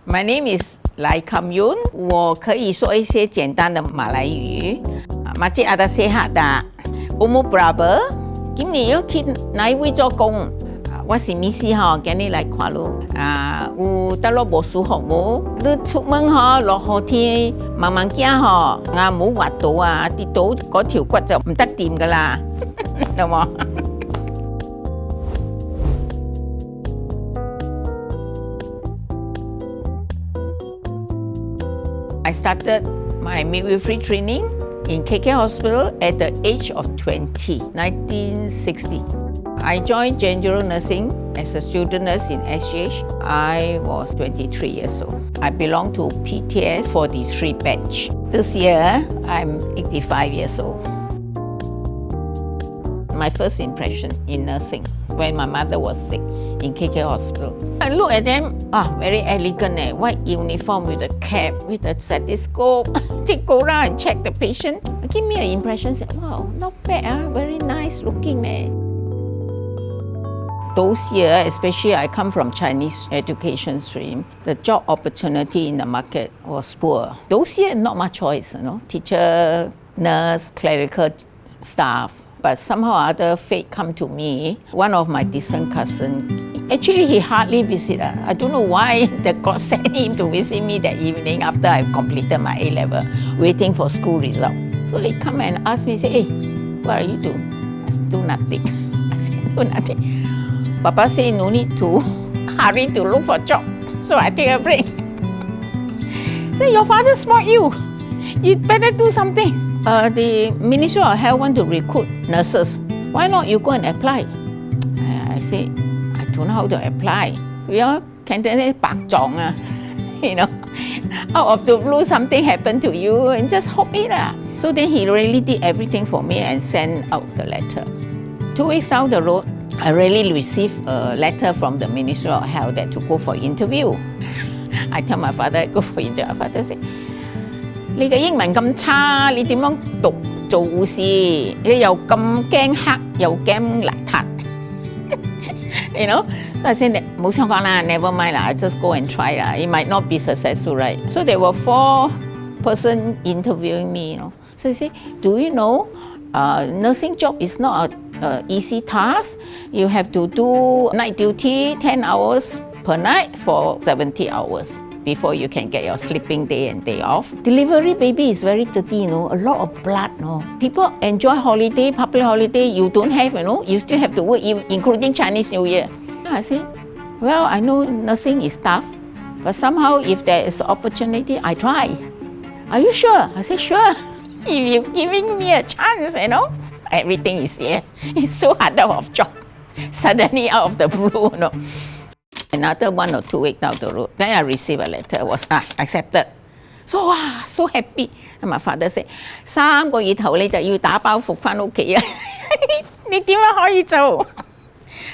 My name is Lai Kum Yoong. 我可以说一些简单的马来语。Masih ada sehat tak? Umur berapa? Kini you kid naik位做工。我是 Missy 哈，今日来看路。有得落无舒服无？你出門嗬，落雨天慢慢行嗬，唔好滑倒啊，跌倒嗰條骨就唔得掂噶啦，懂冇？I started my midwifery training in KK Hospital at the age of 20, 1960. I joined general nursing as a student nurse in SGH. I was 23 years old. I belong to PTS 43 batch. This year, I'm 85 years old. My first impression in nursing when my mother was sick in KK Hospital. I look at them, very elegant, white uniform with a cap, with a stethoscope. They go around and check the patient. Give me an impression, say, wow, not bad, very nice looking. Those years, especially I come from Chinese education stream, the job opportunity in the market was poor. Those years, not much choice, teacher, nurse, clerical staff. But somehow or other, fate come to me. One of my distant cousin, actually he hardly visit. I don't know why the God sent him to visit me that evening after I completed my A-level, waiting for school result. So he come and ask me, say, hey, what are you doing? I said, do nothing. I said, do nothing. Papa say no need to hurry to look for job. So I take a break. Say, your father spoiled you. You better do something. The Ministry of Health want to recruit nurses. Why not you go and apply? I say, I don't know how to apply. Cantonese bak zong, out of the blue something happened to you and just hope it. So then he really did everything for me and sent out the letter. 2 weeks down the road, I really received a letter from the Ministry of Health that to go for interview. I tell my father, I go for interview. My father said, 你嘅英文咁差，你點樣讀做護士？你又咁驚黑，又驚邋遢So I said, 冇相干啦 never mind 啦 I just go and try 啦 It might not be successful, right? So there were 4 persons interviewing me, So I said, do you know, nursing job is not an easy task. You have to do night duty 10 hours per night for 70 hours. Before you can get your sleeping day and day off. Delivery baby is very dirty, a lot of blood. People enjoy holiday, public holiday, you don't have, you still have to work, including Chinese New Year. I say, well, I know nursing is tough, but somehow if there is opportunity, I try. Are you sure? I say, sure. If you're giving me a chance, everything is yes. It's so hard out of job. Suddenly out of the blue, Another 1 or 2 weeks down the road, then I received a letter, was accepted. So, so happy. And my father said, 3個月頭你就要打包服返屋企啊！你點樣可以做？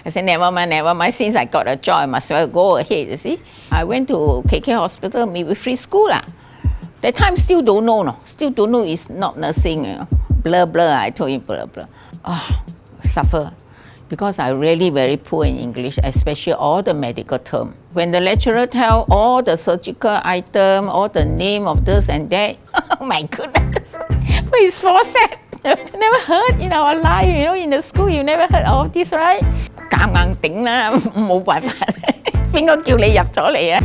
I said, never mind. Since I got a job, I must well go ahead, you see. I went to KK Hospital midwifery school. That time still don't know, Still don't know it's not nursing, Blur, I told him blur. Suffer. Because I really very poor in English, especially all the medical term. When the lecturer tell all the surgical item, all the name of this and that, oh my goodness, but it's forceps. Never heard in our life, in the school you never heard of this, right? 夾硬頂啦，冇辦法，邊個叫你入咗嚟啊？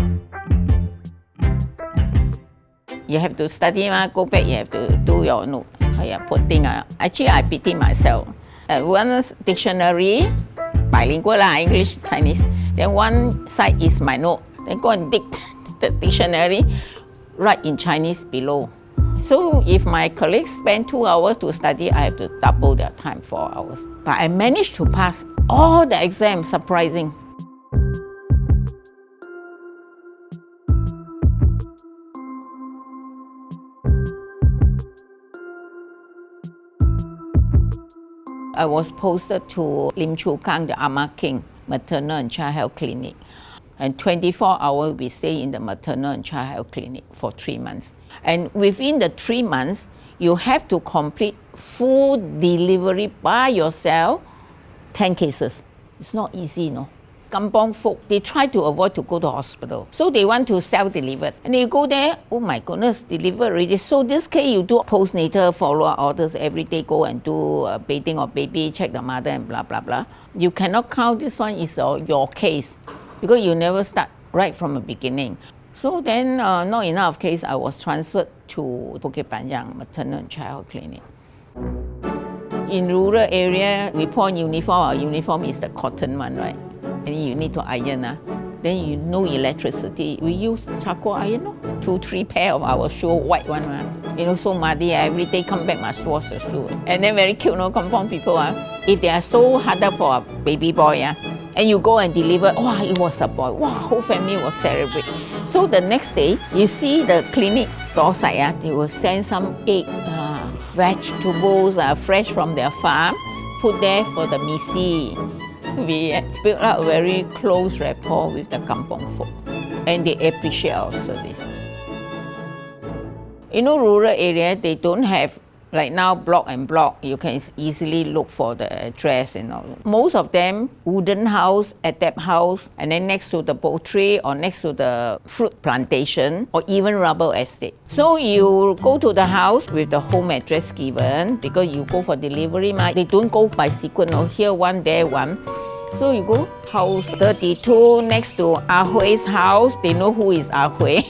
You have to study, go back, you have to do your note. Putting. Actually, I pity myself. One dictionary, bilingual English, Chinese. Then one side is my note. Then go and dig the dictionary, write in Chinese below. So if my colleagues spend 2 hours to study, I have to double their time, 4 hours. But I managed to pass all the exams, surprising. I was posted to Lim Chu Kang, the Ama King Maternal and Child Health Clinic. And 24 hours we stay in the maternal and child health clinic for 3 months. And within the 3 months, you have to complete full delivery by yourself, 10 cases. It's not easy, kampong folk, they try to avoid to go to hospital. So they want to self-deliver. And you go there, oh my goodness, deliver already. So this case, you do postnatal follow-up orders every day, go and do bathing of baby, check the mother and blah, blah, blah. You cannot count this one is your case because you never start right from the beginning. So then, not enough case, I was transferred to Bukit Maternity and Child Clinic. In rural area, we put on uniform. Our uniform is the cotton one, right? And you need to iron. Then you know electricity. We use charcoal iron. 2-3 pair of our shoe, white one. So muddy. Every day come back must wash the shoe. And then very cute, kampong people. If they are so hard for a baby boy, and you go and deliver, wow, it was a boy. Wow, whole family was celebrate. So the next day, you see the clinic doorstep, they will send some egg, vegetables fresh from their farm, put there for the Missy. We built up a very close rapport with the kampong folk, and they appreciate our service. Rural area, they don't have, like now, block and block. You can easily look for the address and all. Most of them, wooden house, attap house, and then next to the poultry or next to the fruit plantation or even rubber estate. So you go to the house with the home address given because you go for delivery. They don't go by sequence, here one, there one. So you go house 32 next to Ah Hui's house. They know who is Ah Hui.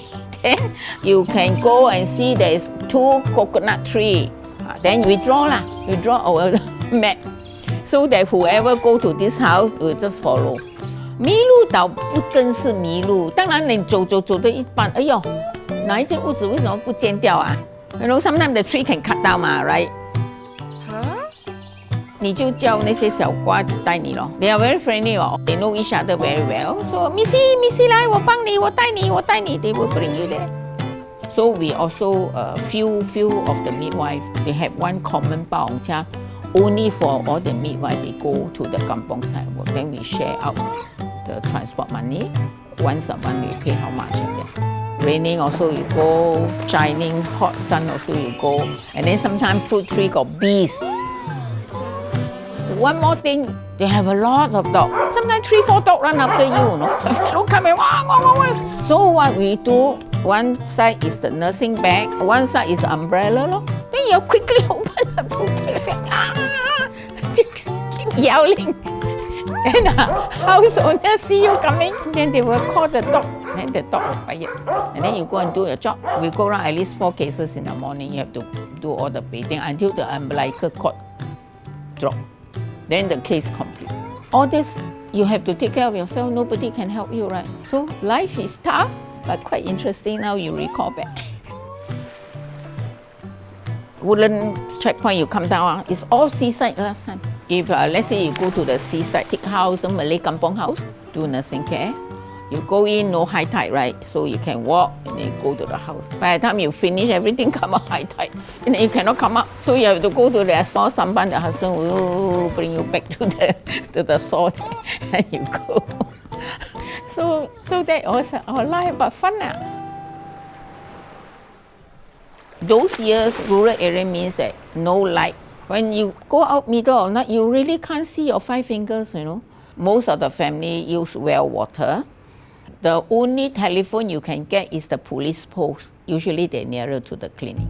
Then you can go and see there is 2 coconut trees. Then you draw our map so that whoever go to this house will just follow. 迷路倒不真是迷路，当然你走的一半，哎呦，哪一间屋子为什么不剪掉啊？ sometimes the tree can cut down 嘛 ，right？ 你就叫那些小瓜带你咯。They are very friendly they know each other very well. So Missy 来，我帮你，我带你。They will bring you there. So we also few of the midwife, they have one common 报红箱 only for all the midwife. They go to the kampong side work. Then we share out the transport money. Once a month we pay how much again. Raining also you go, shining hot sun also you go. And then sometimes fruit tree got bees. One more thing, they have a lot of dogs. Sometimes 3-4 dogs run after you, The fellow come and wah. So what we do, one side is the nursing bag, one side is the umbrella. Then you quickly open the book. Just keep yelling. And house owner see you coming, then they will call the dog. Then the dog will quiet. And then you go and do your job. We go around at least 4 cases in the morning. You have to do all the bathing until the umbilical cord drop. Then the case complete. All this, you have to take care of yourself. Nobody can help you, right? So life is tough, but quite interesting now you recall back. Woodland checkpoint, you come down, it's all seaside last time. If let's say you go to the seaside thick house, the Malay kampong house, do nursing care. You go in, no high tide, right? So you can walk and then go to the house. By the time you finish everything, come out high tide. And then you cannot come up. So you have to go to the saw sampan, the husband will bring you back to the saw and you go. So that was our life, but fun. Those years, rural area means that no light. When you go out middle of night, you really can't see your 5 fingers, Most of the family use well water. The only telephone you can get is the police post. Usually they're nearer to the clinic.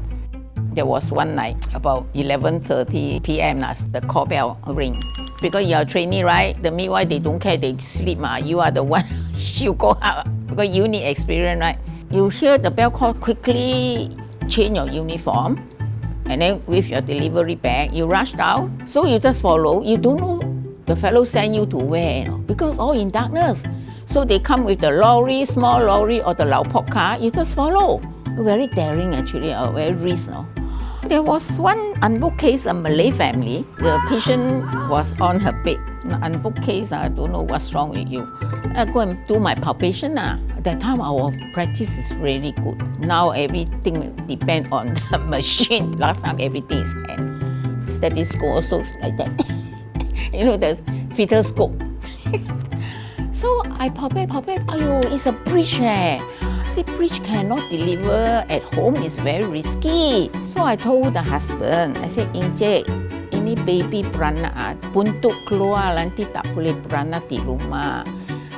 There was one night, about 11:30 p.m. the call bell ring. Because you're a trainee, right? The midwife, they don't care, they sleep. You are the one, you go out. Because you need experience, right? You hear the bell call, quickly change your uniform. And then with your delivery bag, you rush down. So you just follow. You don't know the fellow send you to where, because all in darkness. So they come with the lorry, small lorry or the lao pok car, you just follow. Very daring actually, very risk. There was one unbooked case, a Malay family. The patient was on her bed. Unbooked case, I don't know what's wrong with you. I go and do my palpation. At that time, our practice is really good. Now everything depends on the machine. Last time everything is hand. Stethoscope also like that. The fetal scope. So I palpate, it's a breech. I said, breech cannot deliver at home, it's very risky. So I told the husband, I said, Encik, ini baby beranak, buntuk keluar nanti tak boleh beranak di rumah.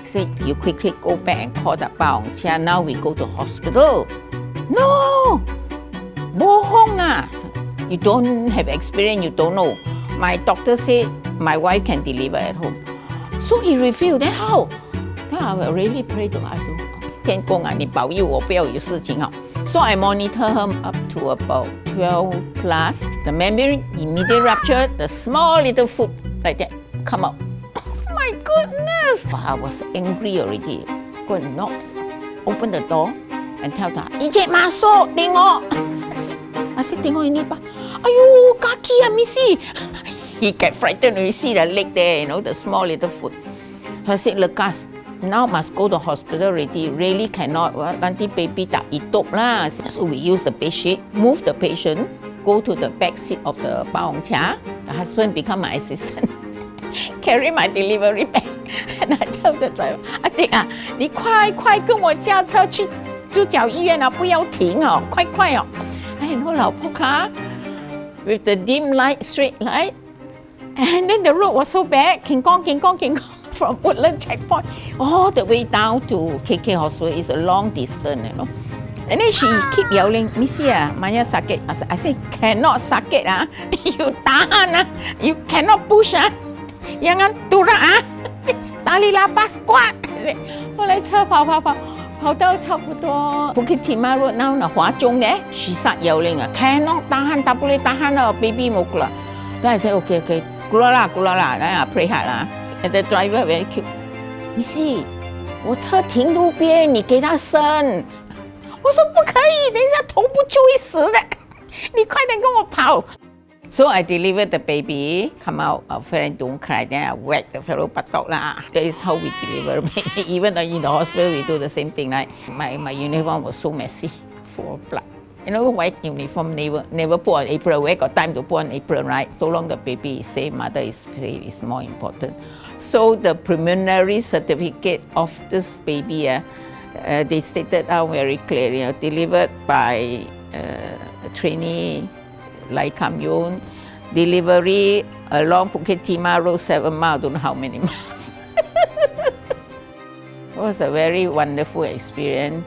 say, you quickly go back and call the Baong Chia. Now we go to hospital. No! Bohong ah! You don't have experience, you don't know. My doctor said my wife can deliver at home. So he refused. Then how? Then I will really pray to God.天公啊，你保佑我不要有事情好。So I monitor her up to about 12 plus. The membrane immediately ruptured. The small little foot like that come out. Oh my goodness! I was angry already. Go and knock, open the door and tell her, Ijek masuk, tengok. I said, tengok ini pa. Ayo, kaki ah, Missy. He get frightened when he see the leg there, the small little foot. I said, lekas, now must go to hospital already. Really cannot. Nanti baby tak hidup lah. So we use the bed sheet, move the patient, go to the back seat of the Baong Chia. The husband become my assistant. Carry my delivery bag. And I tell the driver, 阿姐啊，你快跟我驾车去猪脚医院啊，不要停哦，快哦。老婆卡 with the dim light, straight light. And then the road was so bad, King Kong, from Woodland checkpoint all the way down to KK Hospital. It's a long distance, And then she keep yelling, Missy, Maya sakit. I say, cannot sakit, you tahan, you cannot push, jangan turun, tali lapas kuat. 后来车跑到差不多 Bukit Road now 华中咧 she start yelling cannot tahan, tak boleh tahan baby mau keluar. Then I said, okay, keluar lah. Then I pray hard lah. And the driver very cute. Missy, 我车停路边，你给他生。我说不可以，等一下头不就会死的。你快点跟我跑。So I delivered the baby, come out, our friend don't cry, then I whack the fellow buttock lah. That is how we deliver baby. Even though in the hospital we do the same thing, right? My uniform was so messy, full of blood. White uniform never put on apron. Where got time to put on apron, right? So long the baby is safe, mother is safe is more important. So the preliminary certificate of this baby, they stated out very clearly, delivered by a trainee, Lai Kum Yoong, delivery along Bukit Road 7 miles, don't know how many miles. It was a very wonderful experience.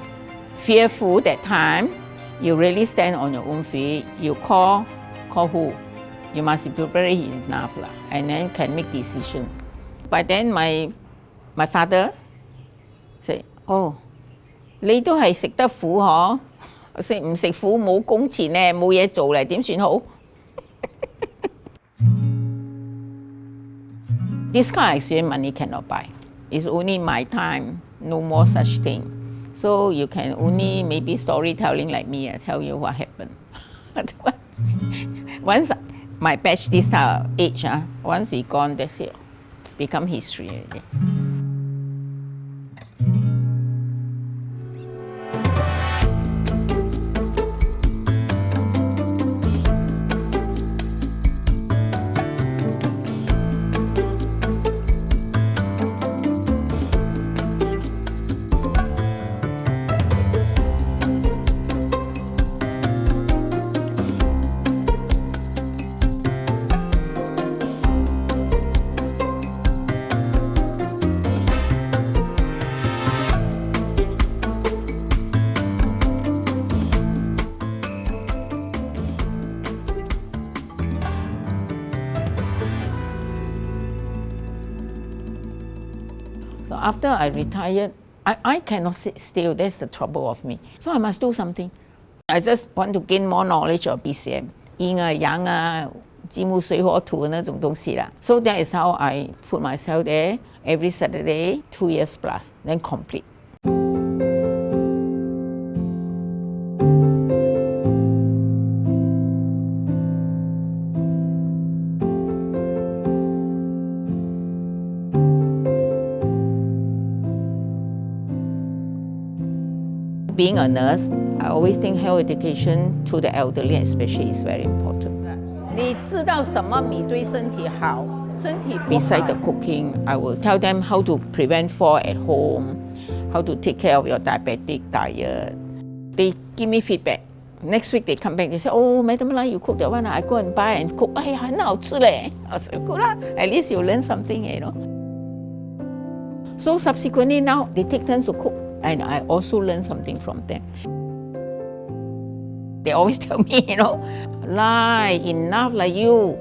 Fearful that time, you really stand on your own feet. You call who? You must be prepared enough and then can make decision. But then my father said, oh, 你都係食得苦嗬？食唔食苦冇工錢咧，冇嘢做咧，點算好？This kind of experience money cannot buy. It's only my time, no more such thing. So you can only maybe storytelling like me, tell you what happened. Once my batch this type of age, once we gone, that's it. Become history already. So after I retired, I cannot sit still. That's the trouble of me. So I must do something. I just want to gain more knowledge of BCM. 阴啊、阳啊、金木水火土那种东西啦。So that is how I put myself there every Saturday, 2 years plus, then complete. Being a nurse, I always think health education to the elderly especially is very important. 你知道什么米对身体好，身体不好。Beside the cooking, I will tell them how to prevent fall at home, how to take care of your diabetic diet. They give me feedback. Next week they come back, they say, oh, Madam Lai, you cook that one, I go and buy and cook. 哎呀，很好吃嘞。I said, good lah, at least you learn something, So subsequently now, they take turns to cook, and I also learn something from them. They always tell me, Lai, enough like you.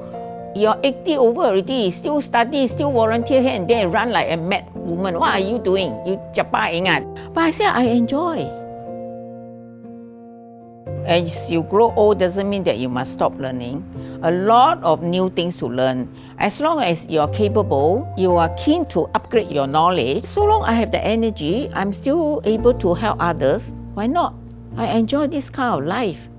You're 80 over already, still study, still volunteer here and there, run like a mad woman. What are you doing? You japa ingat. But I said, I enjoy. As you grow old doesn't mean that you must stop learning. A lot of new things to learn. As long as you're capable, you are keen to upgrade your knowledge, so long I have the energy, I'm still able to help others, why not? I enjoy this kind of life.